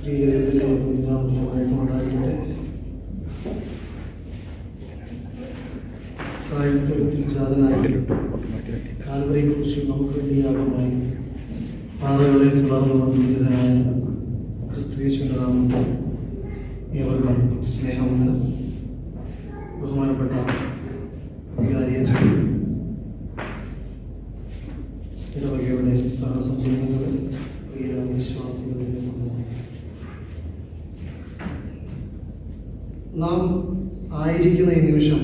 Calvary കുരിശിൽ നമുക്ക് വേണ്ടി യാഗമായി പാറകളെ തുടർന്ന് വന്നിതനായ ക്രിസ്തുയേശുവിന്റെ നാമത്തിൽ ഏവർക്കും സ്നേഹമുണ്ട്. ബഹുമാനപ്പെട്ട വികാരിയച്ഛൻ, ഇടവകയുടെ ഭരണസംഘടനകൾ, പ്രിയ വിശ്വാസികളുടെ സമൂഹം, നാം ആയിരിക്കുന്ന ഈ നിമിഷം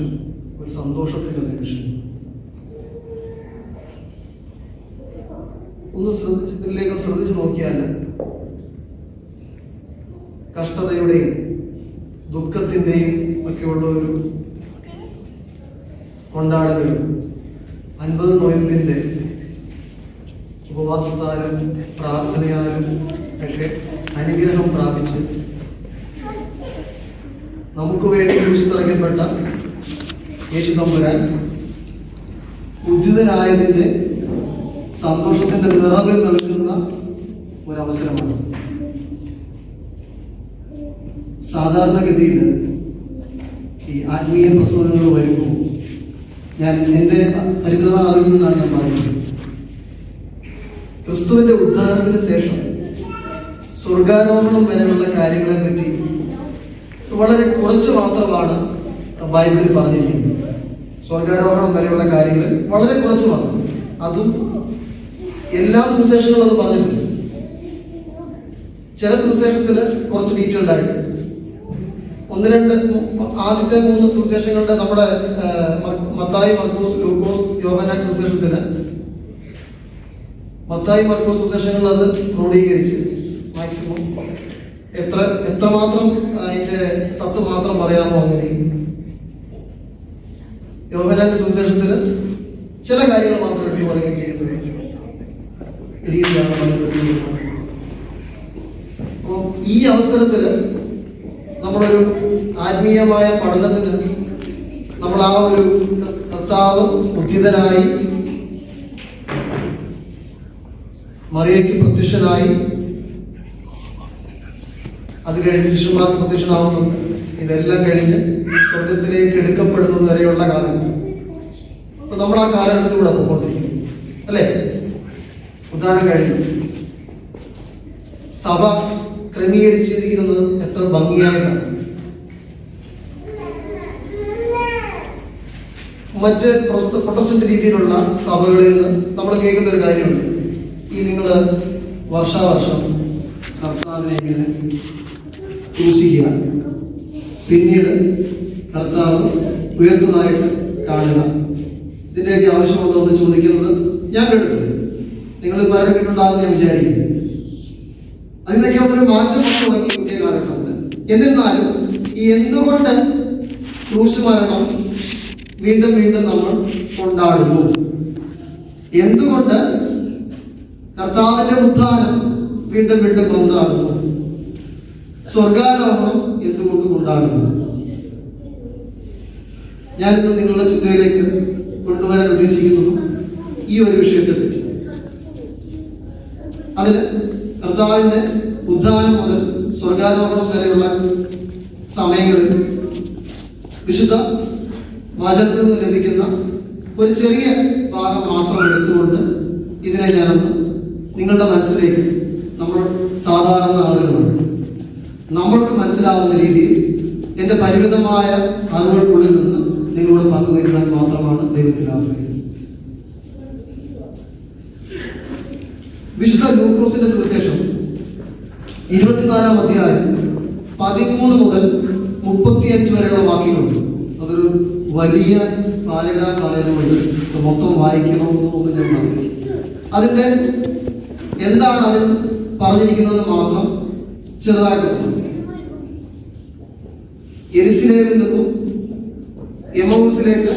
ഒരു സന്തോഷത്തിൻ്റെ നിമിഷം. ഒന്ന് ശ്രദ്ധിച്ചു നോക്കിയാൽ കഷ്ടതയുടെയും ദുഃഖത്തിൻ്റെയും ഒക്കെയുള്ള ഒരു കൊണ്ടാടലും 50 നോയമ്പിൻ്റെ ഉപവാസത്താലും പ്രാർത്ഥനയാലും ഒക്കെ അനുഗ്രഹം പ്രാപിച്ച് നമുക്ക് വേണ്ടി കുരിശിറക്കപ്പെട്ട യേശു തമ്പുരാൻ ഉദ്ധിതനായതിൻ്റെ സന്തോഷത്തിന്റെ നിറവിൽ നൽകുന്ന ഒരവസരമാണ്. സാധാരണഗതിയിൽ ഈ ആത്മീയ പ്രസംഗങ്ങൾ വരുമ്പോൾ ഞാൻ എൻ്റെ പരിമിതമായ അറിവിൽ നിന്നാണ് ഞാൻ പറയുന്നത്. ക്രിസ്തുവിന്റെ ഉദ്ധാനത്തിന് ശേഷം സ്വർഗാരോഹണം വരെയുള്ള കാര്യങ്ങളെ പറ്റി വളരെ കുറച്ച് മാത്രമാണ് ബൈബിളിൽ പറഞ്ഞിരിക്കുന്നത്. സ്വർഗാരോഹണം വരെയുള്ള കാര്യങ്ങൾ വളരെ കുറച്ച് മാത്രം. അതും എല്ലാ സുവിശേഷങ്ങളും അത് പറഞ്ഞിട്ടുണ്ട്. ചില സുവിശേഷത്തിൽ കുറച്ച് ഡീറ്റെയിൽഡ് ആയിട്ട് ആദ്യത്തെ 3 സുവിശേഷങ്ങളുടെ നമ്മുടെ മത്തായി, മർക്കോസ്, ലൂക്കോസ്, യോഹന്നാൻ സുവിശേഷത്തിന് മത്തായി, മർക്കോസ് സുവിശേഷങ്ങളിൽ അത് ക്രോഡീകരിച്ച് മാക്സിമം എത്രമാത്രം അതിന്റെ സത്ത് മാത്രം പറയാമോ അങ്ങനെ. യോഹന്നാന്റെ സുവിശേഷത്തിന് ചില കാര്യങ്ങൾ മാത്രം എടുത്തു പറയുകയും ചെയ്യുന്ന രീതിയാണ്. അപ്പോൾ ഈ അവസരത്തില് നമ്മളൊരു ആത്മീയമായ പഠനത്തിന് നമ്മൾ ആ ഒരു കർത്താവ് ഉദ്ധിതനായി മറിയയ്ക്ക് പ്രത്യക്ഷനായി, അത് കഴിഞ്ഞ് ശിഷ്യന്മാർക്ക് പ്രത്യക്ഷനാവുന്നുണ്ട്. ഇതെല്ലാം കഴിഞ്ഞ് സ്വർഗത്തിലേക്ക് എടുക്കപ്പെടുന്നത് വരെയുള്ള കാലം. അപ്പൊ നമ്മൾ ആ കാലഘട്ടത്തിലൂടെ പോയിക്കൊണ്ടിരിക്കും അല്ലേ? ഉദാഹരണം കഴിഞ്ഞു സഭ ക്രമീകരിച്ചിരിക്കുന്നത് എത്ര ഭംഗിയായിട്ടാണ്. മറ്റ് പ്രൊട്ടസ്റ്റന്റ് രീതിയിലുള്ള സഭകളിൽ നിന്ന് നമ്മൾ കേൾക്കുന്ന ഒരു കാര്യമുണ്ട്. ഈ നിങ്ങൾ വർഷാവർഷം കർത്താവിനെ ഇങ്ങനെ ക്രൂശിക്കുക, പിന്നീട് കർത്താവ് ഉയർത്തതായിട്ട് കാണുക, ഇതിൻ്റെയൊക്കെ ആവശ്യമുണ്ടോ എന്ന് ചോദിക്കുന്നത് ഞാൻ കേട്ടിട്ടുണ്ട്. നിങ്ങൾ പലരും കേട്ടുണ്ടാകുന്ന ഞാൻ വിചാരിക്കുന്നു. അതിനൊക്കെ ഒരു മാറ്റം തുടങ്ങി പുതിയ കാലഘട്ടത്തിൽ. എന്നിരുന്നാലും ഈ എന്തുകൊണ്ട് ക്രൂശ് മരണം വീണ്ടും വീണ്ടും നമ്മൾ കൊണ്ടാടുന്നു, എന്തുകൊണ്ട് കർത്താവിന്റെ ഉത്ഥാനം വീണ്ടും വീണ്ടും കൊണ്ടാടുന്നു, സ്വർഗാരോഹണം എന്തുകൊണ്ട് കൊണ്ടാടുന്നു, ഞാനിന്ന് നിങ്ങളുടെ ചിന്തയിലേക്ക് കൊണ്ടുവരാൻ ഉദ്ദേശിക്കുന്നു ഈ ഒരു വിഷയത്തെ പറ്റി. അതിന് കർത്താവിന്റെ ഉദ്ധാനം മുതൽ സ്വർഗാരോഹണം വരെയുള്ള സമയങ്ങളിൽ വിശുദ്ധ വചനത്തിൽ നിന്ന് ലഭിക്കുന്ന ഒരു ചെറിയ ഭാഗം മാത്രം എടുത്തുകൊണ്ട് ഇതിനെ ഞാനൊന്ന് നിങ്ങളുടെ മനസ്സിലേക്ക്, നമ്മൾ സാധാരണ ആളുകളാണ്, നമ്മൾക്ക് മനസ്സിലാവുന്ന രീതിയിൽ എൻ്റെ പരിമിതമായ അറിവുകൾക്കുള്ളിൽ നിന്ന് നിങ്ങളോട് പങ്കുവയ്ക്കാൻ മാത്രമാണ് ദൈവത്തിൽ ആശ്രയിക്കുന്നത്. വിശുദ്ധ ലൂക്കോസിന്റെ സുവിശേഷം 24-ാം അധ്യായം 13 മുതൽ 35 വരെയുള്ള വാക്യങ്ങളുണ്ട്. അതൊരു വലിയ പാരാഗ്രഫുണ്ട്. മൊത്തം വായിക്കണമെന്നൊന്നും ഞാൻ പറഞ്ഞു. അതിന്റെ എന്താണ് അതിൽ പറഞ്ഞിരിക്കുന്നത് മാത്രം ചെറുതായിട്ട് പറഞ്ഞു. യെരുശലേമിൽ നിന്നും എമൗസിലേക്ക്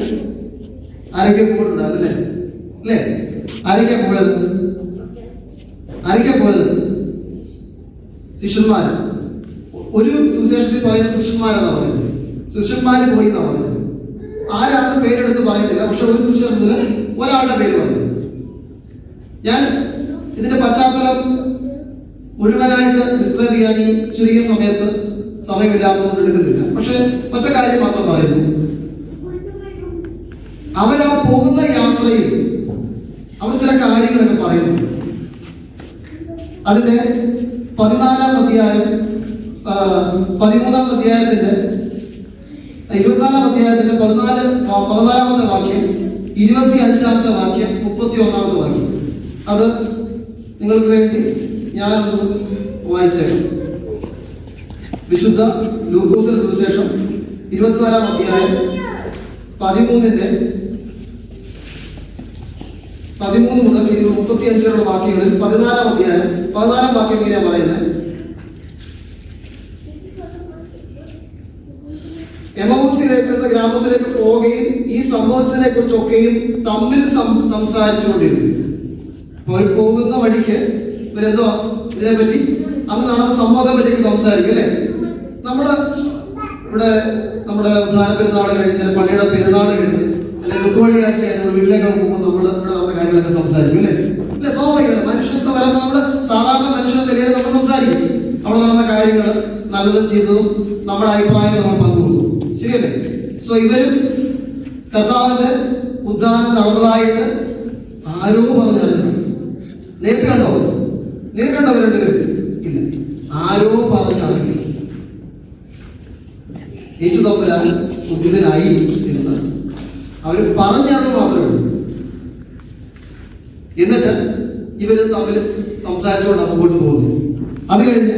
ആരൊക്കെ പോയിട്ടുണ്ടായിരുന്നല്ലേ? അല്ലേ? ആരൊക്കെ പോയത്? ശിഷ്യന്മാർ. ഒരു സുവിശേഷത്തിൽ പറയുന്ന ശിഷ്യന്മാരെന്നാ പറയുന്നത്. ശിഷ്യന്മാര് പോയി എന്നാ പറയുന്നത്. ആരാണ് പേരെടുത്ത് പറയുന്നില്ല. പക്ഷെ ഒരു സുവിശേഷത്തില് ഒരാളുടെ പേര് പറയുന്നു. ഞാൻ ഇതിന്റെ പശ്ചാത്തലം മുഴുവനായിട്ട് ഡിസ്ക്രൈബ് ചെയ്യാൻ ഈ ചുരുങ്ങിയ സമയത്ത് സമയമില്ലാത്തതുകൊണ്ട് എടുക്കുന്നില്ല. പക്ഷെ ഒറ്റ കാര്യം മാത്രം പറയുന്നു. അവരാ പോകുന്ന യാത്രയിൽ അവർ ചില കാര്യങ്ങളൊക്കെ പറയുന്നു. അതിന്റെ 14-ാം അധ്യായം 13-ാം അധ്യായത്തിന്റെ 24-ാം അധ്യായത്തിന്റെ 14-ാമത്തെ വാക്യം, 25-ാമത്തെ വാക്യം, 31-ാമത്തെ വാക്യം, അത് നിങ്ങൾക്ക് വേണ്ടി ഞാനൊന്ന് വായിച്ചേക്കാം. വിശുദ്ധ ലൂക്കോസിന്റെ സുവിശേഷം 24-ാം അധ്യായം 13 മുതൽ 35 വരെയുള്ള വാക്യങ്ങളിൽ 14-ാം അധ്യായം 14-ാം വാക്യം ഇങ്ങനെയാണ് പറയുന്നത്. എമൗസിലേക്ക് എന്ന ഗ്രാമത്തിലേക്ക് പോവുകയും ഈ സംഭവത്തിനെ കുറിച്ചൊക്കെയും തമ്മിൽ സംസാരിച്ചുകൊണ്ടിരുന്നു. പോകുന്ന വഴിക്ക് ഇവരെന്തോ ഇതിനെപ്പറ്റി അന്ന് നടന്ന സംഭവത്തെ പറ്റി സംസാരിക്കും അല്ലെ. നമ്മുടെ ഇവിടെ നമ്മുടെ ഉദ്ധാന പെരുന്നാൾ കഴിഞ്ഞാൽ പള്ളിയുടെ പെരുന്നാൾ കഴിഞ്ഞ് അല്ലെങ്കിൽ ദുഃഖവെള്ളിയാഴ്ച കഴിഞ്ഞാൽ വീട്ടിലേക്ക് പോകുമ്പോൾ നമ്മൾ ഇവിടെ നടന്ന കാര്യങ്ങളൊക്കെ സംസാരിക്കും അല്ലെ. അല്ലെ, സ്വാഭാവികമാണ്. മനുഷ്യത്വ പരം നമ്മൾ സാധാരണ മനുഷ്യന്റെ നിലയിൽ നമ്മൾ സംസാരിക്കും. അവിടെ നടന്ന കാര്യങ്ങൾ നല്ലതും ചെയ്തതും നമ്മുടെ അഭിപ്രായം നമ്മൾ പങ്കുവെക്കും. ശരിയല്ലേ? സോ ഇവരും കർത്താവിന്റെ ഉദ്ധാനം നടന്നതായിട്ട് ആരോ പറഞ്ഞറിഞ്ഞു. നേരിട്ട് കണ്ടോ? നേരിട്ട് കണ്ടോ രണ്ടുപേരും? ഇല്ല, ആരോ പറഞ്ഞറിഞ്ഞു. യേശു തമ്പുരാൻ ഉദ്ധിതനായി എന്ന് അവർ പറഞ്ഞറിഞ്ഞു മാത്രമേ ഉള്ളൂ. എന്നിട്ട് ഇവര് തമ്മിൽ സംസാരിച്ചുകൊണ്ട് മുമ്പോട്ട് പോകുന്നു. അത് കഴിഞ്ഞ്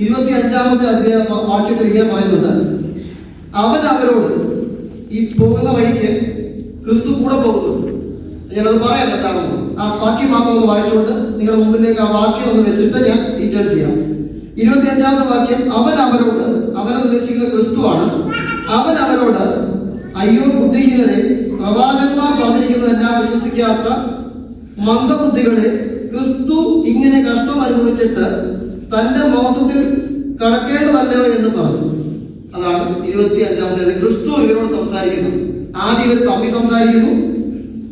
25-ാമത്തെ അധ്യായ വാക്യത്തിൽ ഇങ്ങനെ പറയുന്നുണ്ട്. അവൻ അവരോട്, ഈ പോകുന്ന വഴിക്ക് ക്രിസ്തു കൂടെ പോകുന്നു. ഞാനത് പറയാൻ എന്താണെന്ന് ആ വാക്യം മാത്രം ഒന്ന് വായിച്ചുകൊണ്ട് നിങ്ങളുടെ മുമ്പിലേക്ക് ആ വാക്യം ഒന്ന് വെച്ചിട്ട് ഞാൻ ഡീറ്റെയിൽ ചെയ്യാം. 25-ാമത്തെ വാക്യം, അവൻ അവരോട്, അവനെ ഉദ്ദേശിക്കുന്ന ക്രിസ്തുവാണ്. അവൻ അവരോട്, അയ്യോ ബുദ്ധിഹീനരെ, പ്രവാചകന്മാർ പറഞ്ഞിരിക്കുന്നതെല്ലാം വിശ്വസിക്കാത്ത മന്ദബുദ്ധികളെ, ക്രിസ്തു ഇങ്ങനെ കഷ്ടം അനുഭവിച്ചിട്ട് തന്റെ മഹത്വത്തിൽ കടക്കേണ്ടതല്ലോ എന്ന് പറഞ്ഞു. അതാണ് 25-ാമത്തേത്. ക്രിസ്തു ഇവരോട് സംസാരിക്കുന്നു. ആദ്യം ഇവർ തമ്മിൽ സംസാരിക്കുന്നു,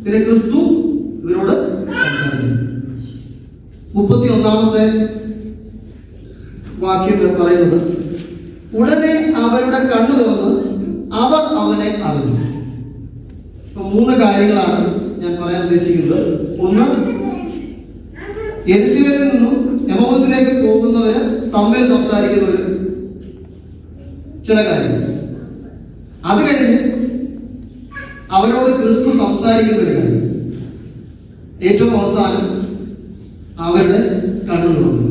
പിന്നെ ക്രിസ്തു ഇവരോട് സംസാരിക്കുന്നു. 31-ാമത്തെ വാക്യം പറയുന്നത്, ഉടനെ അവരുടെ കണ്ണു തുറന്ന് അവർ അവനെ അറിഞ്ഞു. ഇപ്പൊ 3 കാര്യങ്ങളാണ് ഞാൻ പറയാൻ ഉദ്ദേശിക്കുന്നത്. ഒന്ന്, യെരുശലേമിൽ നിന്നും എമൗസിലേക്ക് പോകുന്നവര് തമ്മിൽ സംസാരിക്കുന്നവര് ചില കാര്യങ്ങൾ. അത് കഴിഞ്ഞ് അവരോട് ക്രിസ്തു സംസാരിക്കുന്ന ഒരു കാര്യം. ഏറ്റവും അവസാനം അവരുടെ കണ്ണു തുറന്നു.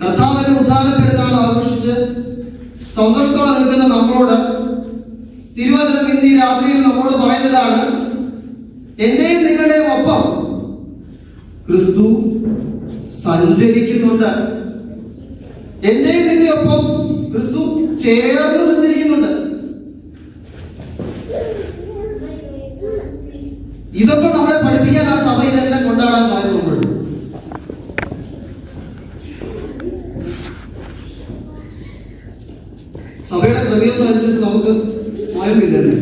കർത്താവിന്റെ ഉദ്ധാന പെരുന്നാൾ ആഘോഷിച്ച് സന്തോഷത്തോടെ നിൽക്കുന്ന നമ്മളോട് തിരുവചനം ഇന്ന് ഈ രാത്രിയിൽ നമ്മോട് പറയുന്നതാണ്, എന്റെയും നിങ്ങളുടെയും ഒപ്പം ക്രിസ്തു സഞ്ചരിക്കുന്നുണ്ട്. എന്റെയും നിന്റെ ഒപ്പം ക്രിസ്തു ചേർന്ന് സഞ്ചരിക്കുന്നുണ്ട്. ഇതൊക്കെ നമ്മളെ പഠിപ്പിക്കാൻ ആ സഭയിലെല്ലാം കൊണ്ടാടാൻ പറയുന്നുണ്ട്. സഭയുടെ ക്രമീകരണം അനുസരിച്ച് നമുക്ക് നോയമ്പില്ലല്ലേ,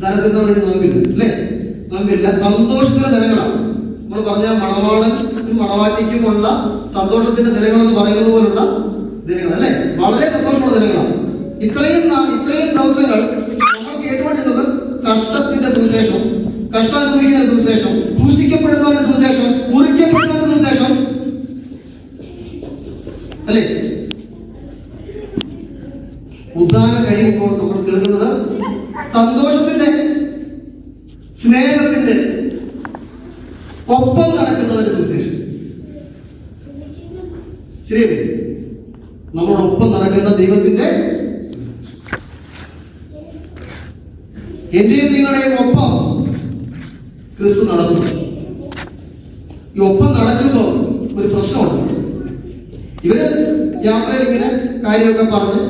ധനത്തിന് നോയമ്പില്ല അല്ലേ, നോയമ്പില്ല. സന്തോഷത്തിന്റെ ദിനങ്ങളാണ്. നമ്മൾ പറഞ്ഞ മണവാളനും മണവാട്ടിക്കുമുള്ള സന്തോഷത്തിന്റെ ദിനങ്ങളെന്ന് പറയുന്നത് പോലുള്ള ദിനങ്ങൾ അല്ലെ, വളരെ സന്തോഷമുള്ള ദിനങ്ങളാണ്. ഇത്രയും ദിവസങ്ങൾ നമ്മൾ കേട്ടുകൊണ്ടിരുന്നത് കഷ്ടത്തിന്റെ സുവിശേഷം, കഷ്ടാനുഭവിക്കുന്ന സുവിശേഷം, ക്രൂശിക്കപ്പെടുന്നവന്റെ സുവിശേഷം, മുറിക്കപ്പെടുന്നവന്റെ സുവിശേഷം അല്ലേ. ഉദ്ധാനം കഴിയുമ്പോൾ നമ്മൾ കേൾക്കുന്നത് സന്തോഷത്തിന്റെ, സ്നേഹത്തിന്റെ, ഒപ്പം നടക്കുന്നവന്റെ സുവിശേഷം. ശരിയല്ലേ? നമ്മളോടൊപ്പം നടക്കുന്ന ദൈവത്തിന്റെ, എന്റെയും നിങ്ങളുടെയും ഒപ്പം ക്രിസ്തു നടക്കുന്നു. ഈ ഒപ്പം നടക്കുമ്പോൾ ഒരു പ്രശ്നമുണ്ട്. ഇവര് യാത്രയിൽ ഇങ്ങനെ കാര്യമൊക്കെ പറഞ്ഞ്,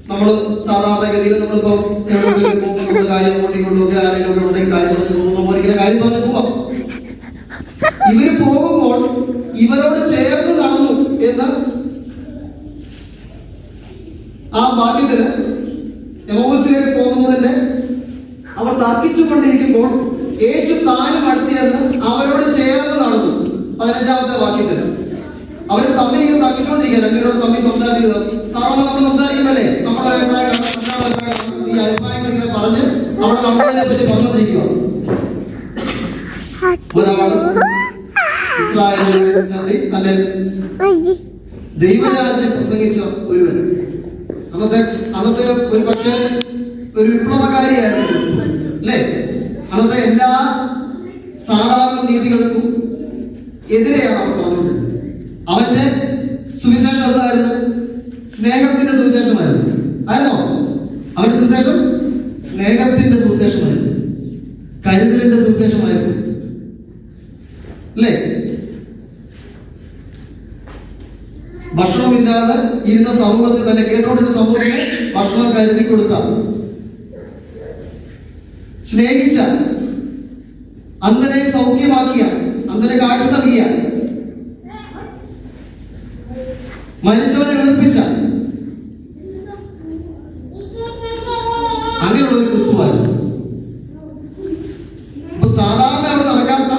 നമ്മൾ സാധാരണഗതിയിൽ നമ്മളിപ്പോ കാര്യം കൊണ്ടുകൊണ്ടൊക്കെ ആരെങ്കിലും ഉണ്ടെങ്കിൽ കാര്യം നമ്മൾ ഇങ്ങനെ കാര്യം പറഞ്ഞ് പോവാം. ഇവര് പോകുമ്പോൾ ഇവരോട് ചേർന്ന് നടന്നു എന്ന് ആ വാക്യത്തിന് എമൗസിലേക്ക് പോകുന്നതിന്റെ അവർ തർക്കിച്ചു കൊണ്ടിരിക്കുമ്പോൾ യേശു താനും അടുത്തിയെന്ന് അവരോട് ചേർന്ന് നടന്നു. തമ്മിൽ ഇങ്ങനെ തർക്കിച്ചുകൊണ്ടിരിക്കുക, രണ്ടുപേരോട് തമ്മിൽ സംസാരിക്കുക. സാധാരണ നമ്മൾ സംസാരിക്കുമല്ലേ, നമ്മുടെ അഭിപ്രായം ഈ അഭിപ്രായങ്ങൾ ഇങ്ങനെ പറഞ്ഞ് നമ്മളതിനെ പറ്റി പറഞ്ഞുകൊണ്ടിരിക്കുക. ഒരാള് ഇസ്രായേലിൽ തന്റെ ദൈവരാജ്യം പ്രസംഗിച്ച ഒരുവൻ, അന്നത്തെ ഒരു പക്ഷേ ഒരു വിപ്ലവകാരിയായിരുന്നു അല്ലേ. അന്നത്തെ എല്ലാ സാധാരണ നീതികൾക്കും എതിരെയാണ് അവർ പറഞ്ഞുകൊണ്ടിരുന്നത്. അവന്റെ സുവിശേഷം എന്തായിരുന്നു? സ്നേഹത്തിന്റെ സുവിശേഷമായിരുന്നു. ആയിരുന്നോ? അവന്റെ സുവിശേഷം സ്നേഹത്തിന്റെ സുവിശേഷമായിരുന്നു, കരുതലിന്റെ സുവിശേഷമായിരുന്നു അല്ലേ. ഭക്ഷണമില്ലാതെ ഇരുന്ന സമൂഹത്തിൽ തന്നെ, കേട്ടോണ്ടിരുന്ന സമൂഹത്തിന് ഭക്ഷണം കരുതി കൊടുത്ത, സ്നേഹിച്ച, അന്ധനെ സൗഖ്യമാക്കിയ, അന്ധനെ കാഴ്ച നൽകിയ, മരിച്ചവനെ ഉയർപ്പിച്ച അങ്ങനെയുള്ള ഒരു ക്രിസ്തുവായിരുന്നു. അപ്പൊ സാധാരണ അവിടെ നടക്കാത്ത,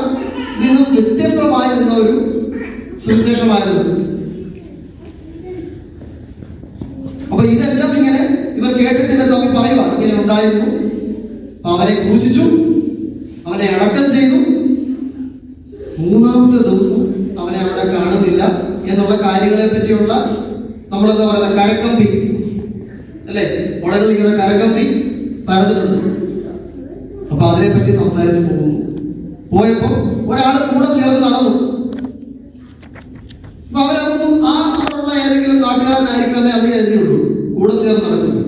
ഇതിൽ വ്യത്യസ്തമായിരുന്ന ഒരു സുവിശേഷമായിരുന്നു. അപ്പൊ ഇതെല്ലാം ഇങ്ങനെ ഇവർ കേട്ടിട്ട് ഇവർ തമ്മിൽ പറയുക, ഇങ്ങനെ ഉണ്ടായിരുന്നു. അവനെ ക്രൂശിച്ചു, അവനെ അടക്കം ചെയ്തു, മൂന്നാമത്തെ ദിവസം അവനെ അവിടെ കാണുന്നില്ല എന്നുള്ള കാര്യങ്ങളെ പറ്റിയുള്ള നമ്മളെന്താ പറയുക, കരക്കമ്പി അല്ലെ, വളരെ ഇങ്ങനെ കരക്കമ്പി പരന്നിട്ടുണ്ട്. അപ്പൊ അതിനെപ്പറ്റി സംസാരിച്ചു പോയപ്പോ ഒരാൾ കൂടെ ചേർന്ന് നടന്നു. അപ്പൊ അവരതൊന്നും ആ അവിടെയുള്ള ഏതെങ്കിലും നാട്ടുകാരനായിരിക്കുമെന്നേ അവർ എഴുതിയുള്ളൂ, കൂടെ ചേർന്ന് നടക്കുന്നു.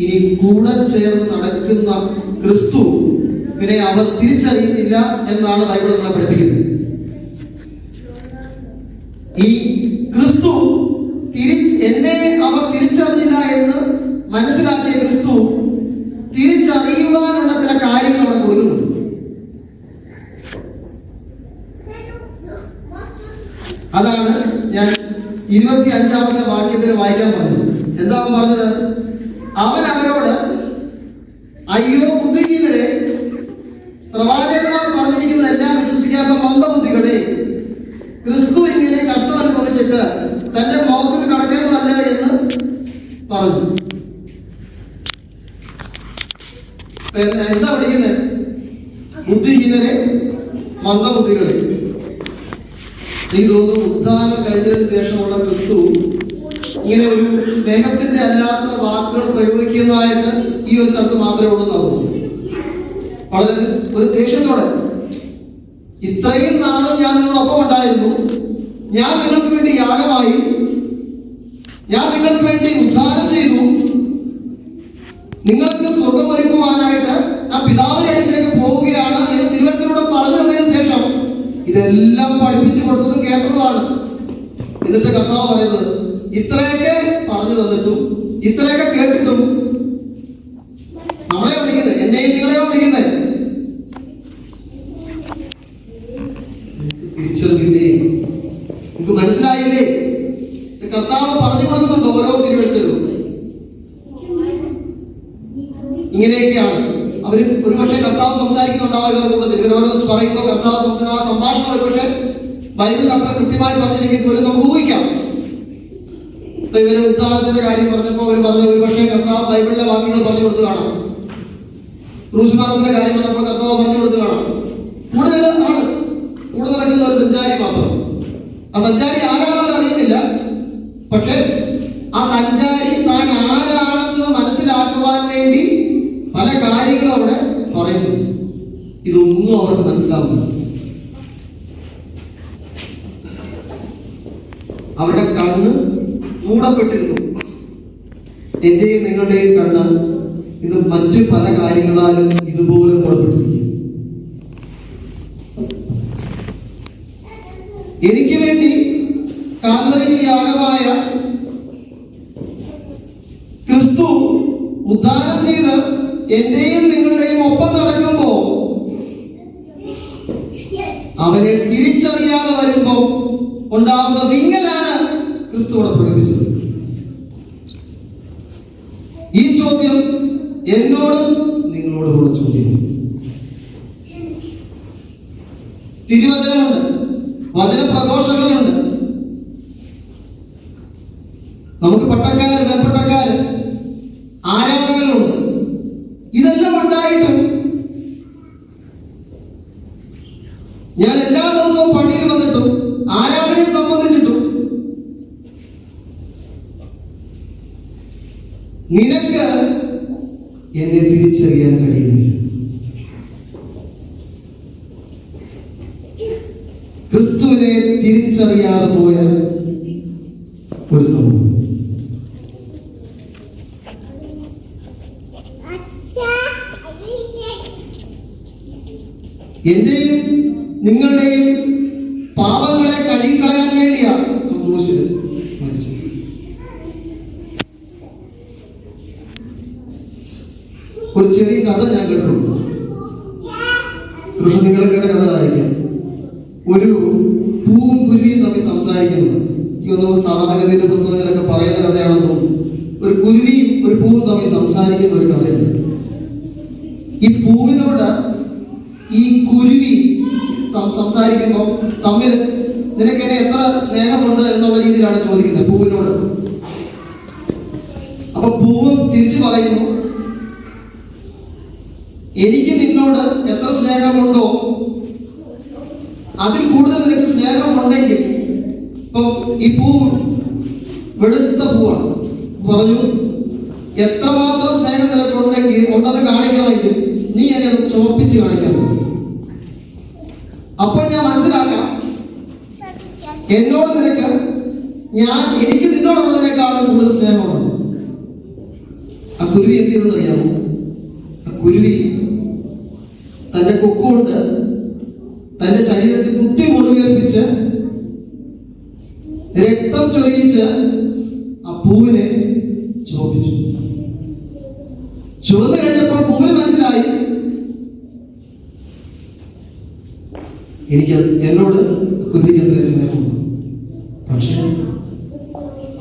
ഇനി കൂടെ ചേർന്ന് നടക്കുന്ന ക്രിസ്തു പിന്നെ അവർ തിരിച്ചറിയുന്നില്ല എന്നാണ് ബൈബിൾ നമ്മളെ പഠിപ്പിക്കുന്നത്. ഈ ക്രിസ്തു എന്നെ അവർ തിരിച്ചറിഞ്ഞില്ല എന്ന് മനസ്സിലാക്കിയ ക്രിസ്തു തിരിച്ചറിയുവാനുള്ള ചില കാര്യങ്ങൾ അവിടെ കൊടുക്കുന്നു. അതാണ് ഞാൻ 25-ാമത്തെ വാക്യത്തിൽ വായിക്കാൻ പറഞ്ഞത്. എന്താ പറഞ്ഞത്? അവൻ അവരോട്, അയ്യോ ബുദ്ധിഹീനരെ, പ്രവാചകന്മാർ പറഞ്ഞിരിക്കുന്നതെല്ലാം വിശ്വസിക്കാത്ത മന്ദബുദ്ധികളെ, ക്രിസ്തു ഇങ്ങനെ കഷ്ടം അനുഭവിച്ചിട്ട് തന്റെ മൗത്തിൽ കടക്കേണ്ടതല്ല എന്ന് പറഞ്ഞു. എന്താ പഠിക്കുന്നത്? ബുദ്ധിഹീനരെ, മന്ദബുദ്ധികളെ. ഇതൊന്നും ഉദ്ധാനം കഴിഞ്ഞതിന് ശേഷമുള്ള ക്രിസ്തു ഇങ്ങനെ ഒരു സ്നേഹത്തിന്റെ അല്ലാത്ത വാക്കുകൾ പ്രയോഗിക്കുന്നതായിട്ട് ഈ ഒരു സ്ഥലത്ത് മാത്രമേ ഉള്ളൂ. വളരെ ഒരു ദേഷ്യത്തോടെ, ഇത്രയും നാളും ഞാൻ നിങ്ങളൊപ്പം ഉണ്ടായിരുന്നു, ഞാൻ നിങ്ങൾക്ക് വേണ്ടി യാഗമായി, ഞാൻ നിങ്ങൾക്ക് വേണ്ടി ഉദ്ധാനം ചെയ്തു, നിങ്ങൾക്ക് സ്വർഗം ഒരുക്കുവാനായിട്ട് ഞാൻ പിതാവിന്റെ അടുക്കിലേക്ക് പോവുകയാണ് എന്ന് തിരുവനന്തപുരത്തിലൂടെ പറഞ്ഞു തന്നതിന് ശേഷം ഇതെല്ലാം പഠിപ്പിച്ചു കൊടുത്തത് കേട്ടതുമാണ്. എന്നിട്ട് കർത്താവ് പറയുന്നത്, ഇത്രയൊക്കെ പറഞ്ഞു തന്നിട്ടും ഇത്രയൊക്കെ കേട്ടിട്ടും നമ്മളെ വിളിക്കുന്നത്, എന്നെയും നിങ്ങളെയോ വിളിക്കുന്നത്, തിരിച്ചറിവില്ലേ? നിങ്ങൾക്ക് മനസ്സിലായില്ലേ? കർത്താവ് പറഞ്ഞു കൊടുക്കുന്നുണ്ട് ഓരോ തിരുവെഴുത്തിലും. ഇങ്ങനെയൊക്കെയാണ് അവര് ഒരുപക്ഷെ കർത്താവ് സംസാരിക്കുന്നുണ്ടാവുക ഇവരുടെ കൂട്ടത്തിൽ. ഇവരോട് പറയുമ്പോൾ കർത്താവ് ആ സംഭാഷണം ഒരുപക്ഷെ ബൈബിൾ അത്ര കൃത്യമായി പറഞ്ഞില്ലെങ്കിൽ പോലും നമുക്ക് ഊഹിക്കാം. ഇപ്പൊ ഇവര് ഉദ്ധാനത്തിന്റെ കാര്യം പറഞ്ഞപ്പോ അവർ പറഞ്ഞു, ഒരുപക്ഷെ കർത്താവ് ബൈബിളിലെ വാക്യങ്ങൾ പറഞ്ഞു കൊടുത്തു കാണാം. ക്രൂശുമരണത്തിന്റെ കാര്യം പറഞ്ഞപ്പോൾ കർത്താവ് പറഞ്ഞു കൊടുത്തു കാണാം. കൂടുതൽ ആണ് കൂടെ നടക്കുന്ന ഒരു സഞ്ചാരി മാത്രം. ആ സഞ്ചാരി ആരാണെന്ന് അറിയുന്നില്ല, പക്ഷെ ആ സഞ്ചാരി താൻ ആരാണെന്ന് മനസ്സിലാക്കുവാൻ വേണ്ടി പല കാര്യങ്ങളും അവിടെ പറയുന്നു. ഇതൊന്നും അവർക്ക് മനസ്സിലാവുന്നില്ല. അവരുടെ കണ്ണ് മൂടപ്പെട്ടിരുന്നു. എന്റെയും നിങ്ങളുടെയും കണ്ണ് ഇന്ന് മറ്റു പല കാര്യങ്ങളാലും ഇതുപോലെ മൂടപ്പെട്ടിരിക്കും. എനിക്ക് വേണ്ടി കാൽവരിയിൽ യാഗമായ ക്രിസ്തു ഉദ്ധാനം ചെയ്ത് എന്റെയും നിങ്ങളുടെയും ഒപ്പം നടക്കുമ്പോ അവരെ തിരിച്ചറിയാതെ വരുമ്പോ ഉണ്ടാകുന്ന വിങ്ങലാണ് ക്രിസ്തുവോടെ പഠിപ്പിച്ചത്. ഈ ചോദ്യം എന്നോടും നിങ്ങളോടുമുള്ള ചോദ്യം. തിരുവചനമുണ്ട്, വചന പ്രഘോഷങ്ങളുണ്ട്, പട്ടക്കാര്, വെപ്പട്ടക്കാര്, ആരാധനകളുണ്ട്. ഇതെല്ലാം ഉണ്ടായിട്ടും ഞാൻ എല്ലാ ദിവസവും പള്ളിയിൽ വന്നിട്ടും ആരാധനയെ സംബന്ധിച്ചിട്ടും നിനക്ക് എന്നെ തിരിച്ചറിയാൻ കഴിയുന്നില്ല. ക്രിസ്തുവിനെ തിരിച്ചറിയാതെ പോയ ഒരു സമൂഹം. എന്റെയും നിങ്ങളുടെയും പാപങ്ങളെ കഴുകിക്കളയാൻ വേണ്ടിയാ ക്രൂശിൽ മരിച്ചത്. ഒരു ചെറിയ കഥ ഞാൻ കേട്ടിട്ടുണ്ട്. പക്ഷെ നിങ്ങൾ കേട്ട കഥ വായിക്കാം. ഒരു പൂവും കുരുവിയും തമ്മിൽ സംസാരിക്കുന്നത്. ഇതൊന്നും സാധാരണഗതിയിലെ പുസ്തകങ്ങളൊക്കെ പറയുന്ന കഥയാണെന്ന് തോന്നുന്നു. ഒരു കുരുവിയും ഒരു പൂവും തമ്മിൽ സംസാരിക്കുന്ന ഒരു കഥയാണ്. ഈ പൂവിനോട് ഈ കുരുവി സംസാരിക്കുമ്പോൾ തമ്മിൽ നിനക്ക് എന്നെ എത്ര സ്നേഹമുണ്ട് എന്നുള്ള രീതിയിലാണ് ചോദിക്കുന്നത് പൂവിനോട്. അപ്പൊ പൂവ് തിരിച്ചു പറയുന്നു, എനിക്ക് നിന്നോട് എത്ര സ്നേഹമുണ്ടോ അതിൽ കൂടുതൽ നിനക്ക് സ്നേഹമുണ്ടെങ്കിൽ, ഇപ്പൊ ഈ പൂ വെളുത്ത പൂവാണ്, പറഞ്ഞു എത്രമാത്രം സ്നേഹം നിനക്കുണ്ടെങ്കിൽ ഉണ്ടെന്ന് കാണിക്കണമെങ്കിൽ നീ എന്നെ അത് ചോപ്പിച്ച് കാണിക്കണം. അപ്പൊ ഞാൻ മനസ്സിലാക്കാം എന്നോട് നിനക്ക് എനിക്ക് നിന്നോടുള്ളതിനേക്കാളും കൂടുതൽ സ്നേഹമാണ്. ആ കുരുവി എന്ത് ചെയ്തെന്ന് അറിയാമോ? ആ കുരുവി തന്റെ കൊക്കുകൊണ്ട് തന്റെ ശരീരത്തിൽ കുത്തി മുറിവേൽപ്പിച്ച് രക്തം ചൊരിയിച്ച് ആ പൂവിനെ ചുവപ്പിച്ചു. ചുവന്നു കഴിഞ്ഞപ്പോൾ പൂവിന് മനസ്സിലായി എനിക്ക് എന്നോട് കുരുവിക്ക് അത്ര സ്നേഹമുണ്ട്. പക്ഷെ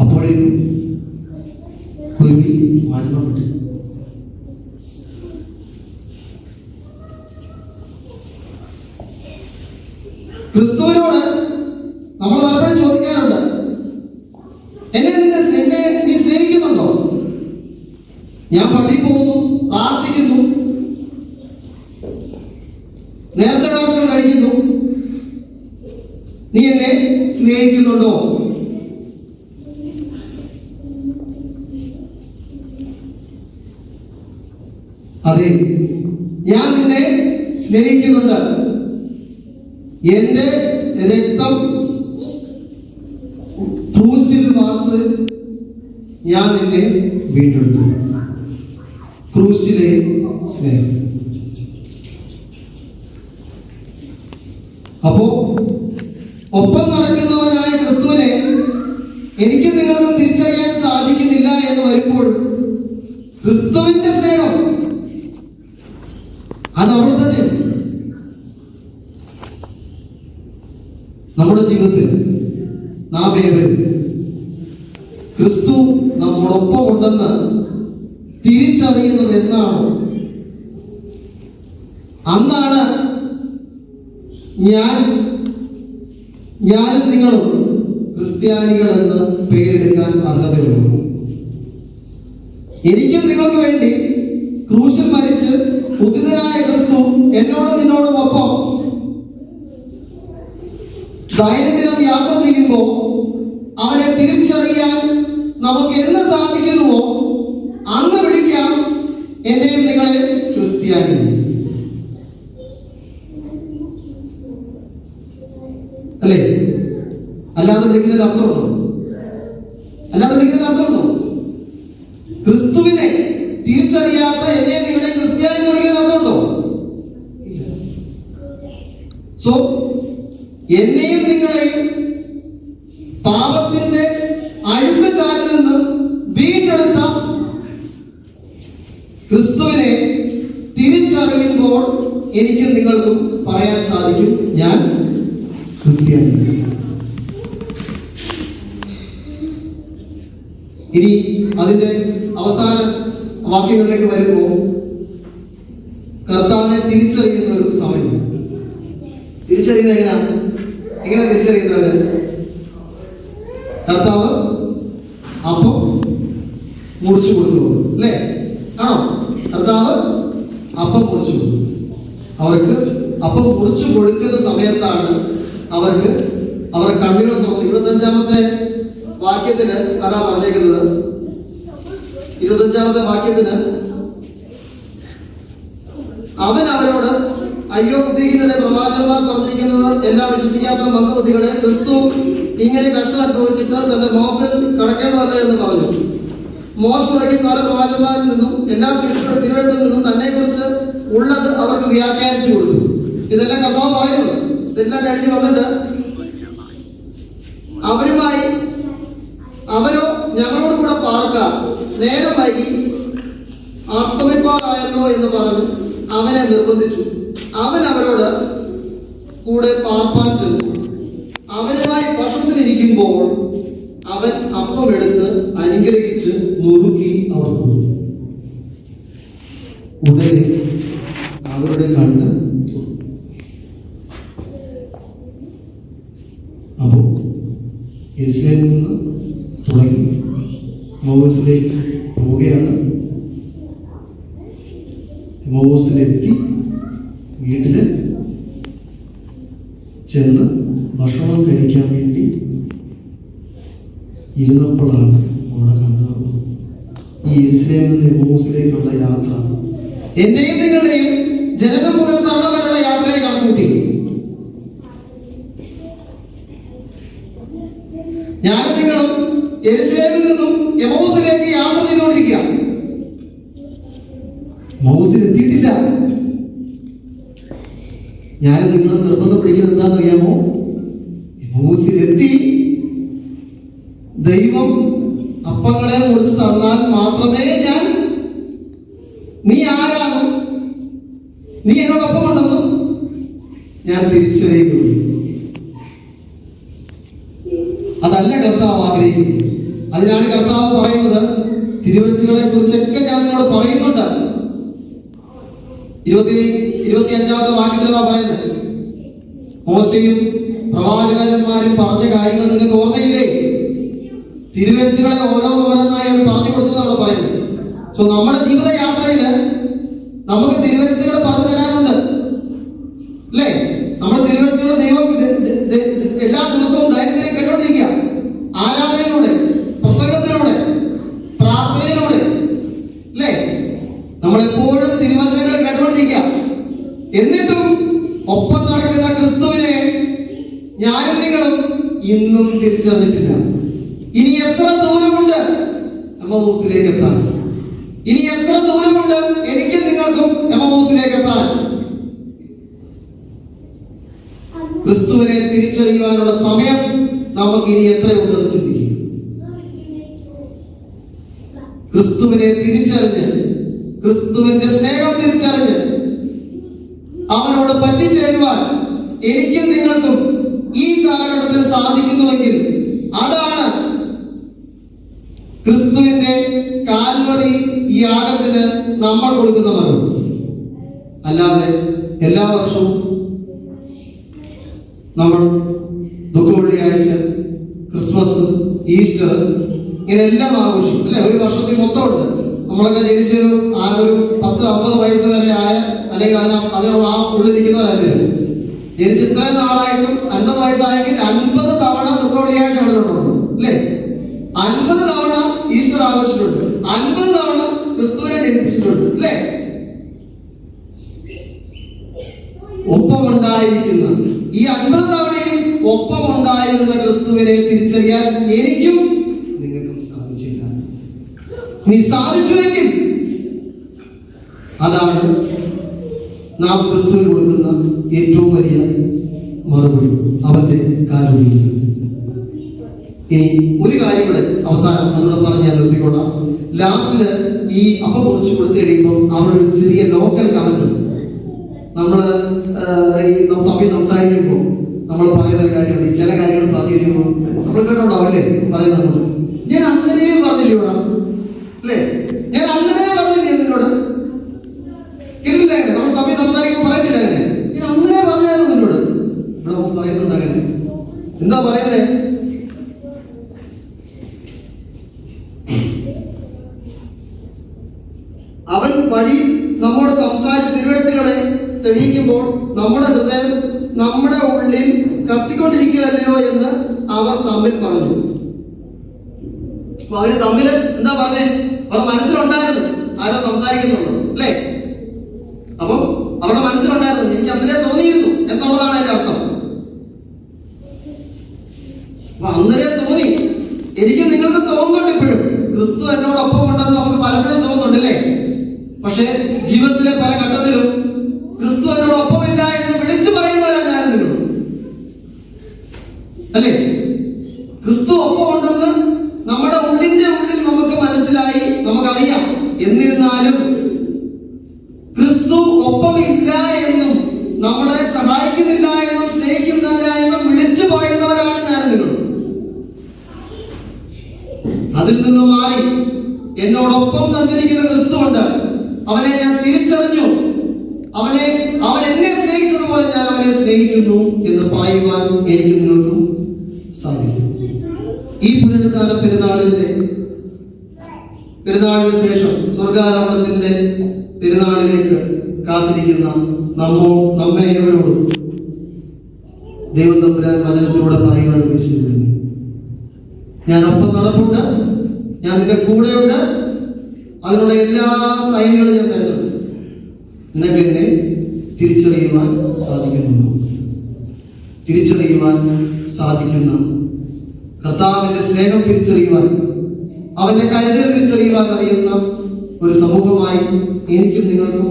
അപ്പോഴേക്കും കുരുവി മരണപ്പെട്ടു. ക്രിസ്തുവിനോട് നമ്മൾ പലപ്പോഴും ചോദിക്കാറുണ്ട്, എന്നെ നീ സ്നേഹിക്കുന്നുണ്ടോ? ഞാൻ പള്ളിയിൽ പോകുന്നു, പ്രാർത്ഥിക്കുന്നു, നേർച്ച കാഴ്ചകൾ കഴിക്കുന്നു, നീ എന്നെ സ്നേഹിക്കുന്നുണ്ടോ? അതെ, ഞാൻ നിന്നെ സ്നേഹിക്കുന്നുണ്ട്. എന്റെ രക്തം ക്രൂശിൽ വാർത്ത് ഞാൻ നിന്നെ വീണ്ടെടുത്തു. ക്രൂശിലെ സ്നേഹം. അപ്പോ ഒപ്പം നടക്കുന്നവനായ ക്രിസ്തുവിനെ എനിക്ക് നിങ്ങൾക്കും തിരിച്ചറിയാൻ സാധിക്കുന്നില്ല എന്ന് വരുമ്പോൾ ക്രിസ്തുവിന്റെ സ്നേഹം അത് അവിടെ തന്നെയാണ്. നമ്മുടെ ജീവിതത്തിൽ നാം ഏവരും ക്രിസ്തു നമ്മോടൊപ്പം ഉണ്ടെന്ന് തിരിച്ചറിയുന്നത് എന്നാണോ അന്നാണ് ഞാനും നിങ്ങളും ക്രിസ്ത്യാനികൾ എന്ന് പേരെടുക്കാൻ അർഹതയുള്ളൂ. എനിക്കും നിങ്ങൾക്ക് വേണ്ടി ക്രൂശിൽ മരിച്ച് ഉദ്ധിതനായ ക്രിസ്തു എന്നോടും നിന്നോടും ഒപ്പം ദൈനംദിനം യാത്ര ചെയ്യുമ്പോൾ അവനെ തിരിച്ചറിയാൻ നമുക്ക് എന്ന് സാധിക്കുന്നുവോ അന്ന് വിളിക്കാം എന്നെയും നിങ്ങളെ ക്രിസ്ത്യാനി. അല്ലേ? അല്ലാതെ വിളിക്കുന്നതിൽ അർത്ഥമുണ്ടോ? ക്രിസ്തുവിനെ തിരിച്ചറിയാത്ത എന്നെ നിങ്ങളെ ക്രിസ്ത്യാനി എന്ന് വിളിക്കുന്നതിൽ അർത്ഥമുണ്ടോ? സോ എന്നെയും നിങ്ങളെയും പാപത്തിന്റെ അഴുക്ക് ചാലിൽ നിന്ന് വീണ്ടെടുത്ത ക്രിസ്തുവിനെ തിരിച്ചറിയുമ്പോൾ എനിക്കും നിങ്ങൾക്കും പറയാൻ സാധിക്കും ഞാൻ ക്രിസ്ത്യാനി. ഇനി അതിന്റെ അവസാന വാക്യങ്ങളിലേക്ക് വരുമ്പോൾ കർത്താവിനെ തിരിച്ചറിയുന്ന ഒരു സമയം. തിരിച്ചറിയുന്നത് എങ്ങനെ തിരിച്ചറിയുന്നത്? കർത്താവ് അപ്പം മുറിച്ചു കൊടുത്തു അല്ലേ? ആണോ? കർത്താവ് അപ്പം മുറിച്ചു കൊടുത്തു. അവർക്ക് അപ്പം മുറിച്ചു കൊടുക്കുന്ന സമയത്താണ് അവരുടെ കണ്ണുകൾ തുറന്നു. 25-ാമത്തെ വാക്യത്തിന് അതാ പറഞ്ഞേക്കുന്നത്. 25-ാമത്തെ വാക്യത്തിന് അവൻ അവരോട്, അയ്യോ ബുദ്ധിഹീനരെ, പ്രവാചകന്മാർ പറഞ്ഞിരിക്കുന്നത് എല്ലാം വിശ്വസിക്കാത്ത മന്ദബുദ്ധികളെ, ക്രിസ്തു ഇങ്ങനെ കഷ്ടം അനുഭവിച്ചിട്ട് തന്റെ മോഹത്തിൽ കടക്കേണ്ടതല്ല എന്ന് പറഞ്ഞു. മോശ തുടങ്ങിയ സകല പ്രവാചകന്മാരിൽ നിന്നും എല്ലാ തിരുവഴുത്തിൽ നിന്നും തന്നെ കുറിച്ച് ഉള്ളത് അവർക്ക് വ്യാഖ്യാനിച്ചു കൊടുത്തു. ഇതെല്ലാം കർത്താവ് പറയുന്നു. ഇതെല്ലാം കഴിഞ്ഞ് വന്നിട്ട് അവരോ ഞങ്ങളോട് കൂടെ പാർക്കാം, നേരം വൈകി അസ്തമിപ്പാറായല്ലോ എന്ന് പറഞ്ഞ് അവനെ നിർബന്ധിച്ചു. അവൻ അവരോട് കൂടെ പാർപ്പാൻ ചെന്നു. അവരുമായി ഭക്ഷണത്തിനിരിക്കുമ്പോൾ അവൻ അപ്പം എടുത്ത് അനുഗ്രഹിച്ച് നുറുക്കി അവർ കൊടുത്തു. ഉടനെ അവരുടെ കണ്ണ്. അപ്പോ യെരുശലേമിൽ നിന്ന് തുടങ്ങി എമ്മൗസിലേക്ക് പോവുകയാണ്. എമ്മൗസിലെത്തി വീട്ടില് ചെന്ന് ഭക്ഷണം കഴിക്കാൻ വേണ്ടി ഇരുന്നപ്പോഴാണ് അവിടെ കണ്ടത് ഈ യെരുശലേമിൽ നിന്ന് എമ്മൗസിലേക്കുള്ള യാത്ര എന്റെയും നിങ്ങളുടെയും ജനനം മുതൽ മരണം വരെയുള്ള യാത്രയെ കണക്കൂട്ടി. ഞാനും നിങ്ങളും യെരുശലേമിൽ നിന്നും എമ്മൗസിലേക്ക് യാത്ര ചെയ്തുകൊണ്ടിരിക്കുക. എമ്മൗസിൽ എത്തിയിട്ടില്ല. ഞാനും നിങ്ങളും നിർബന്ധം പിടിക്കുന്നത് എന്താണെന്ന് അറിയാമോ? എമ്മൗസിലെത്തി ദൈവം അപ്പങ്ങളെ മുറിച്ച് തന്നാൽ മാത്രമേ നീ ആരാണ്, നീ എന്നോടൊപ്പം ഉണ്ടെന്നും ഞാൻ തിരിച്ചറിയുന്നു. അതല്ല കർത്താവ് ആഗ്രഹിക്കുന്നത്. അതിനാണ് കർത്താവ് പറയുന്നത്, തിരുവഴുത്തുകളെ കുറിച്ചൊക്കെ ഞാൻ നിങ്ങളോട് പറയുന്നുണ്ട്. 25-ാമത്തെ വാക്യത്തിലാണ് പറയുന്നത്, മോശയും പ്രവാചകന്മാരും പറഞ്ഞ കാര്യങ്ങൾ നിങ്ങൾക്ക് ഓർമ്മയില്ലേ? തിരുവഴുത്തുകളെ ഓരോന്നായി പറഞ്ഞു കൊടുത്തു നമ്മൾ പറയുന്നത്. സോ നമ്മുടെ ജീവിത യാത്രയില് നമുക്ക് തിരുവഴുത്തുകൾ പറഞ്ഞു തരാനുണ്ട് അല്ലേ? നമ്മുടെ തിരുവഴുത്തുകൾ ദൈവം എല്ലാ ദിവസവും ദൈനംദിനം കേട്ടോണ്ടിരിക്കുക. ആരാധനയിലൂടെ, പ്രസംഗത്തിലൂടെ, പ്രാർത്ഥനയിലൂടെ അല്ലേ? നമ്മളെപ്പോഴും തിരുവചനങ്ങൾ കേട്ടോണ്ടിരിക്കുക. എന്നിട്ടും ഒപ്പം നടക്കുന്ന ക്രിസ്തുവിനെ ഞാനും നിങ്ങളും ഇന്നും തിരിച്ചറിഞ്ഞിട്ടില്ല. ഇനി എത്ര ദൂരമുണ്ട് എമ്മൗസിലേക്ക് എത്താൻ? ഇനി എത്ര ദൂരമുണ്ട് എനിക്കും നിങ്ങൾക്കും എമ്മൗസിലേക്ക് എത്താൻ? ക്രിസ്തുവിനെ തിരിച്ചറിയുവാനുള്ള സമയം നമുക്ക് ഇനി എത്രയുണ്ടെന്ന് ചിന്തിക്കുക. ക്രിസ്തുവിനെ തിരിച്ചറിഞ്ഞ്, ക്രിസ്തുവിന്റെ സ്നേഹം തിരിച്ചറിഞ്ഞ് അവനോട് പറ്റിച്ചേരുവാൻ എനിക്കും നിങ്ങൾക്കും ഈ കാലഘട്ടത്തിൽ സാധിക്കുന്നുവെങ്കിൽ അതാണ് ക്രിസ്തുവിന്റെ കാൽവരി യാഗത്തിന് നമ്മൾ കൊടുക്കുന്ന മറുപടി. അല്ലാതെ എല്ലാ വർഷവും നമ്മൾ ദുഃഖവെള്ളിയാഴ്ച, ക്രിസ്മസ്, ഈസ്റ്റർ ഇങ്ങനെ എല്ലാം ആഘോഷിക്കും അല്ലെ? ഒരു വർഷത്തിൽ മൊത്തമുണ്ട്. നമ്മളൊക്കെ ജനിച്ചൊരു ആ ഒരു 10-50 വയസ്സ് വരെ ആയ, അല്ലെങ്കിൽ അതിനുള്ള ആ ഉള്ളിലിരിക്കുന്നവരല്ലേ, ജനിച്ച് ഇത്രയും നാളായിട്ടും 50 വയസ്സായെങ്കിൽ 50 തവണ ദുഃഖവെള്ളിയാഴ്ച കണ്ടിട്ടുണ്ട് അല്ലേ? 50 തവണ ഈസ്റ്റർ ആഘോഷിച്ചിട്ടുണ്ട്, 50 തവണ ക്രിസ്തുവിനെ ജനിപ്പിച്ചിട്ടുണ്ട് അല്ലേ? ഒപ്പമുണ്ടായിരിക്കുന്ന ഈ 50 തവണയും ഒപ്പമുണ്ടായിരുന്ന ക്രിസ്തുവിനെ തിരിച്ചറിയാൻ എനിക്കും നിങ്ങൾക്കും സാധിച്ചില്ല. നീ സാധിച്ചുവെങ്കിൽ അതാണ് നാം ക്രിസ്തുവിന് കൊടുക്കുന്ന ഏറ്റവും വലിയ മറുപടി, അവന്റെ കാരുണ്യം. ഇനി ഒരു കാര്യം കൂടെ അവസാനം അതുകൂടെ പറഞ്ഞ് ഞാൻ നിർത്തിക്കൊള്ളാം. ലാസ്റ്റില് ഈ അപ്പം കുറിച്ച് കൊടുത്തു കഴിയുമ്പോൾ അവിടെ ഒരു ചെറിയ ലോക്കൽ കമന്റ് ഉണ്ട്. നമ്മള് തമ്മിൽ സംസാരിക്കുമ്പോൾ നമ്മൾ പറയുന്ന ഒരു കാര്യമുണ്ട്. ചില കാര്യങ്ങൾ പറഞ്ഞു കഴിയുമ്പോൾ നമ്മൾ കേട്ടോണ്ടാവില്ലേ പറയുന്നത്, ഞാൻ അങ്ങനെ പറഞ്ഞില്ലേ ഇവിടെ അല്ലേ, ഞാൻ അങ്ങനെ പറഞ്ഞില്ലേ നിന്നോട്, കേട്ടില്ല? അങ്ങനെ നമ്മൾ തമ്മിൽ സംസാരിക്കുമ്പോൾ പറയത്തില്ല, അങ്ങനെ ഞാൻ അങ്ങനെ പറഞ്ഞായിരുന്നു നിന്നോട്. ഇവിടെ പറയുന്നുണ്ട് അങ്ങനെ. എന്താ പറയുന്നത്? തെളിയിക്കുമ്പോൾ നമ്മുടെ ഹൃദയം നമ്മുടെ ഉള്ളിൽ കത്തിക്കൊണ്ടിരിക്കുകയല്ലയോ എന്ന് അവർ തമ്മിൽ പറഞ്ഞു. അപ്പൊ അവര് തമ്മിൽ എന്താ പറഞ്ഞേ? അവർ മനസ്സിലുണ്ടായിരുന്നു ആരോ സംസാരിക്കുന്നുള്ളൂ അല്ലേ? അപ്പൊ അവരുടെ മനസ്സിലുണ്ടായിരുന്നു, എനിക്ക് അന്നേരം തോന്നിയിരുന്നു എന്നുള്ളതാണ് അതിന്റെ അർത്ഥം. അപ്പൊ അന്നേരം തോന്നി, എനിക്ക് നിങ്ങൾക്ക് തോന്നുന്നുണ്ട് ഇപ്പോഴും ക്രിസ്തു എന്നോടൊപ്പം ഉണ്ടെന്ന് നമുക്ക് പലപ്പോഴും തോന്നുന്നുണ്ടല്ലേ? പക്ഷെ ജീവിതത്തിലെ പല ഘട്ടത്തിലും ക്രിസ്തു എന്നോടൊപ്പമില്ല എന്ന് വിളിച്ചു പറയുന്നവരാണ് ഞാൻ നിങ്ങളും, അല്ലേ? ക്രിസ്തു ഒപ്പം ഉണ്ടെന്ന് നമ്മുടെ ഉള്ളിന്റെ ഉള്ളിൽ നമുക്ക് മനസ്സിലായി, നമുക്കറിയാം. എന്നിരുന്നാലും ക്രിസ്തു ഒപ്പമില്ല എന്നും നമ്മളെ സഹായിക്കുന്നില്ല എന്നും സ്നേഹിക്കുന്നില്ല എന്നും വിളിച്ചു പറയുന്നവരാണ് ഞാൻ നിങ്ങളും. അതിൽ നിന്ന് മാറി എന്നോടൊപ്പം സഞ്ചരിക്കുന്ന ക്രിസ്തു ഉണ്ട്, അവനെ ഞാൻ തിരിച്ചറിഞ്ഞു, അവൻ എന്നെ സ്നേഹിച്ചതുപോലെ ഞാൻ അവനെ സ്നേഹിക്കുന്നു എന്ന് പറയുവാൻ എനിക്ക് നിങ്ങൾക്കും സാധിക്കും. ഈ പുനരുദ്ധാന പെരുന്നാളിന് ശേഷം സ്വർഗാരോഹണത്തിന്റെ പെരുന്നാളിലേക്ക് കാത്തിരിക്കുന്ന നമ്മെ ഏവരോടും ദൈവം തമ്പുരാൻ വചനത്തിലൂടെ പറയുവാൻ ഉദ്ദേശിക്കുന്നു. ഞാൻ ഒപ്പം നടപ്പുണ്ട്, ഞാൻ നിന്റെ കൂടെയുണ്ട്, അതിനുള്ള എല്ലാ സൈനുകളും ഞാൻ തരുന്നുണ്ട്. നിനക്ക് എന്നെ തിരിച്ചറിയുവാൻ സാധിക്കുന്നുണ്ടോ? തിരിച്ചറിയുവാൻ സാധിക്കുന്ന കർത്താവിന്റെ സ്നേഹം തിരിച്ചറിയുവാൻ, അവന്റെ കരുതൽ തിരിച്ചറിയുവാൻ അറിയുന്ന ഒരു സമൂഹമായി എനിക്കും നിങ്ങൾക്കും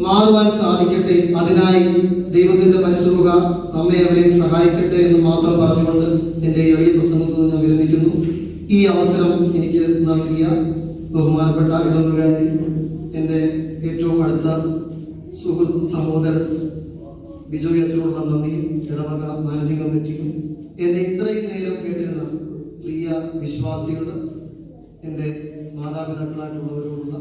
മാറുവാൻ സാധിക്കട്ടെ. അതിനായി ദൈവത്തിന്റെ പരിശുദ്ധ നമ്മെ അവരെയും സഹായിക്കട്ടെ എന്ന് മാത്രം പറഞ്ഞുകൊണ്ട് എന്റെ എളിയ പ്രസംഗത്തിൽ നിന്ന് ഞാൻ വിരമിക്കുന്നു. ഈ അവസരം എനിക്ക് നൽകിയ ബഹുമാനപ്പെട്ട ഇടവകാരി, എന്റെ ഏറ്റവും അടുത്ത സുഹൃത്ത് സഹോദരൻ ബിജോയ് അച്ഛനോടുള്ള നന്ദിയും ഇടവക മാനേജിംഗ് കമ്മിറ്റിയും എന്നെ ഇത്രയും നേരം കേട്ടിരുന്ന പ്രിയ വിശ്വാസികൾ, എൻ്റെ മാതാപിതാക്കളായിട്ടുള്ളവരോടുള്ള